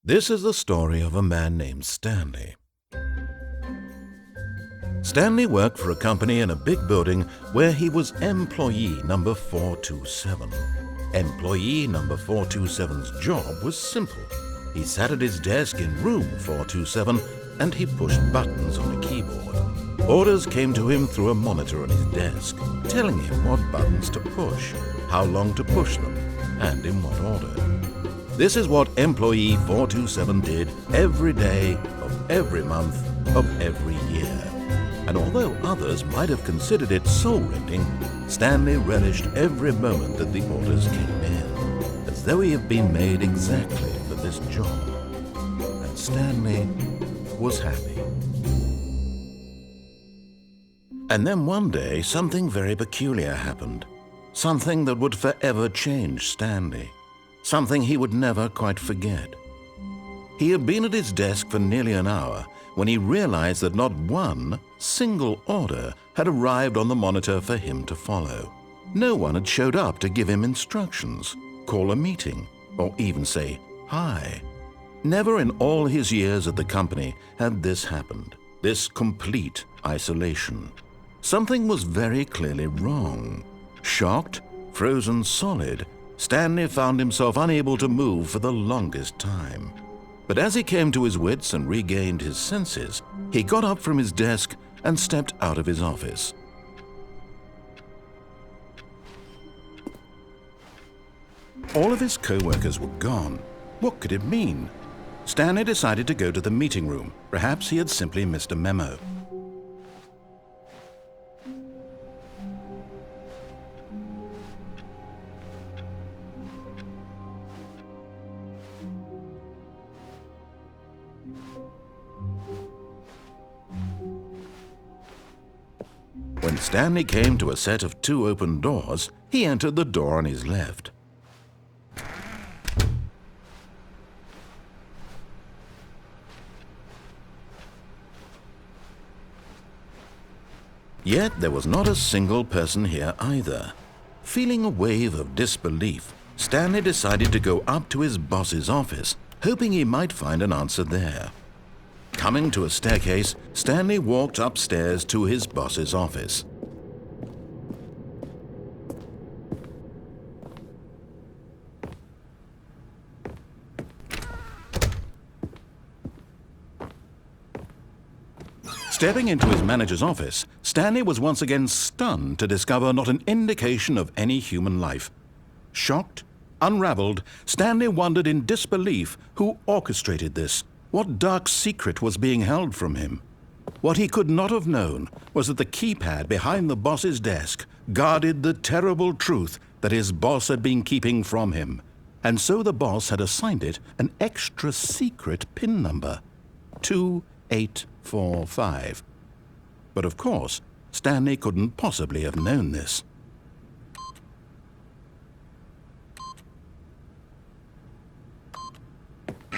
This is the story of a man named Stanley. Stanley worked for a company in a big building where he was employee number 427. Employee number 427's job was simple. He sat at his desk in room 427 and he pushed buttons on a keyboard. Orders came to him through a monitor on his desk, telling him what buttons to push, how long to push them, and in what order. This is what employee 427 did every day of every month of every year. And although others might have considered it soul-rending, Stanley relished every moment that the orders came in, as though he had been made exactly for this job. And Stanley was happy. And then one day, something very peculiar happened. Something that would forever change Stanley. Something he would never quite forget. He had been at his desk for nearly an hour when he realized that not one single order had arrived on the monitor for him to follow. No one had showed up to give him instructions, call a meeting, or even say hi. Never in all his years at the company had this happened, this complete isolation. Something was very clearly wrong. Shocked, frozen solid, Stanley found himself unable to move for the longest time. But as he came to his wits and regained his senses, he got up from his desk and stepped out of his office. All of his co-workers were gone. What could it mean? Stanley decided to go to the meeting room. Perhaps he had simply missed a memo. When Stanley came to a set of 2 open doors, he entered the door on his left. Yet there was not a single person here either. Feeling a wave of disbelief, Stanley decided to go up to his boss's office, hoping he might find an answer there. Coming to a staircase, Stanley walked upstairs to his boss's office. Stepping into his manager's office, Stanley was once again stunned to discover not an indication of any human life. Shocked, unraveled, Stanley wondered in disbelief who orchestrated this. What dark secret was being held from him? What he could not have known was that the keypad behind the boss's desk guarded the terrible truth that his boss had been keeping from him. And so the boss had assigned it an extra secret PIN number, 2845. But of course, Stanley couldn't possibly have known this.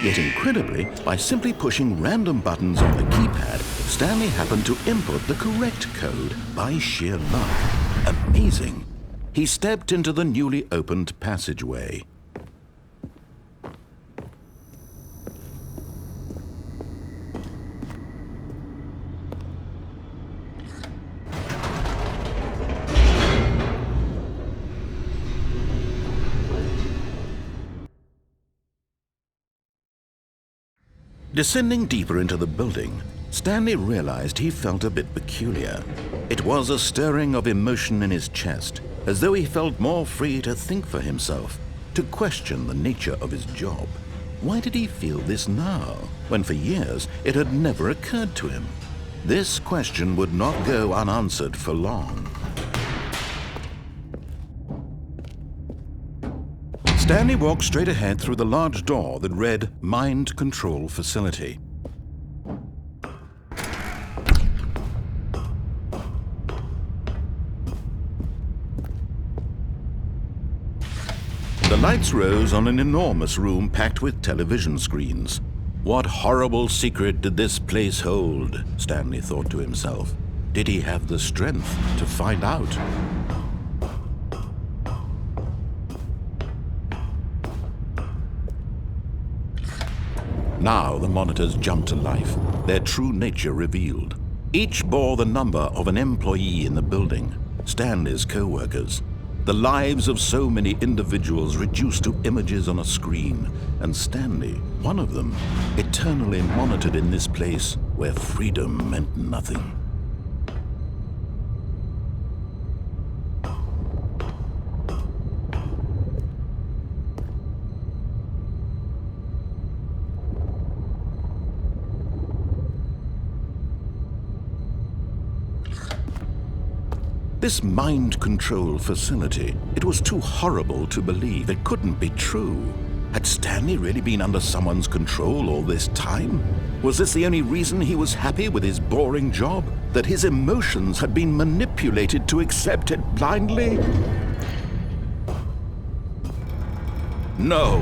Yet incredibly, by simply pushing random buttons on the keypad, Stanley happened to input the correct code by sheer luck. Amazing! He stepped into the newly opened passageway. Descending deeper into the building, Stanley realized he felt a bit peculiar. It was a stirring of emotion in his chest, as though he felt more free to think for himself, to question the nature of his job. Why did he feel this now, when for years it had never occurred to him? This question would not go unanswered for long. Stanley walked straight ahead through the large door that read Mind Control Facility. The lights rose on an enormous room packed with television screens. What horrible secret did this place hold? Stanley thought to himself. Did he have the strength to find out? Now the monitors jumped to life, their true nature revealed. Each bore the number of an employee in the building, Stanley's co-workers. The lives of so many individuals reduced to images on a screen, and Stanley, one of them, eternally monitored in this place where freedom meant nothing. This mind control facility, it was too horrible to believe. It couldn't be true. Had Stanley really been under someone's control all this time? Was this the only reason he was happy with his boring job? That his emotions had been manipulated to accept it blindly? No,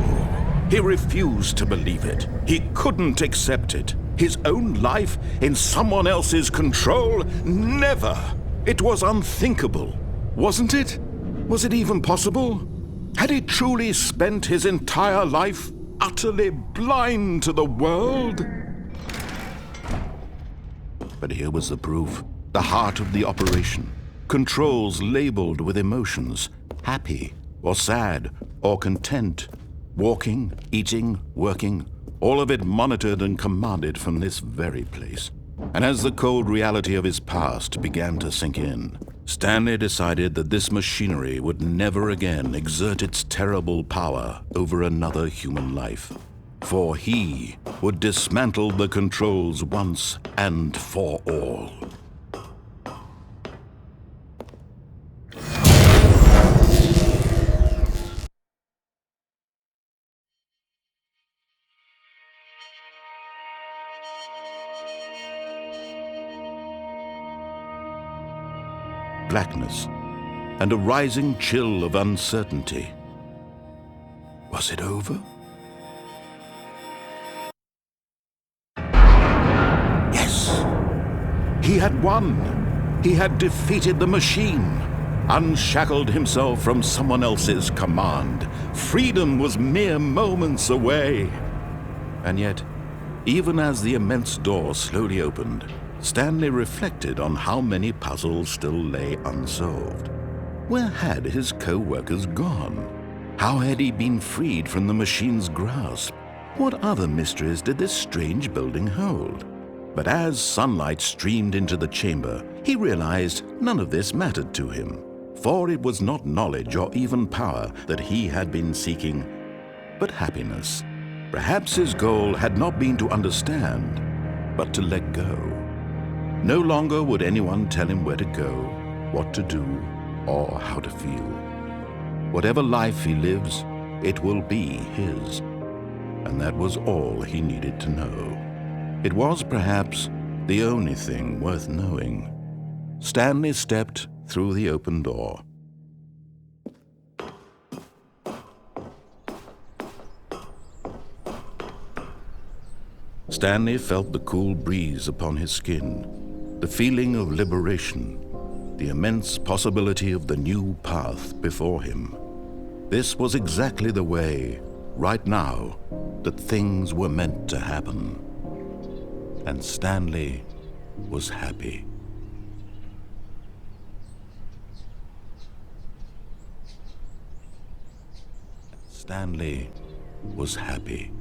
he refused to believe it. He couldn't accept it. His own life in someone else's control? Never! It was unthinkable, wasn't it? Was it even possible? Had he truly spent his entire life utterly blind to the world? But here was the proof, the heart of the operation. Controls labeled with emotions, happy or sad or content, walking, eating, working, all of it monitored and commanded from this very place. And as the cold reality of his past began to sink in, Stanley decided that this machinery would never again exert its terrible power over another human life. For he would dismantle the controls once and for all. Blackness, and a rising chill of uncertainty. Was it over? Yes! He had won! He had defeated the machine, unshackled himself from someone else's command. Freedom was mere moments away. And yet, even as the immense door slowly opened, Stanley reflected on how many puzzles still lay unsolved. Where had his co-workers gone? How had he been freed from the machine's grasp? What other mysteries did this strange building hold? But as sunlight streamed into the chamber, he realized none of this mattered to him, for it was not knowledge or even power that he had been seeking, but happiness. Perhaps his goal had not been to understand, but to let go. No longer would anyone tell him where to go, what to do, or how to feel. Whatever life he lives, it will be his. And that was all he needed to know. It was perhaps the only thing worth knowing. Stanley stepped through the open door. Stanley felt the cool breeze upon his skin, the feeling of liberation, the immense possibility of the new path before him. This was exactly the way, right now, that things were meant to happen. And Stanley was happy. Stanley was happy.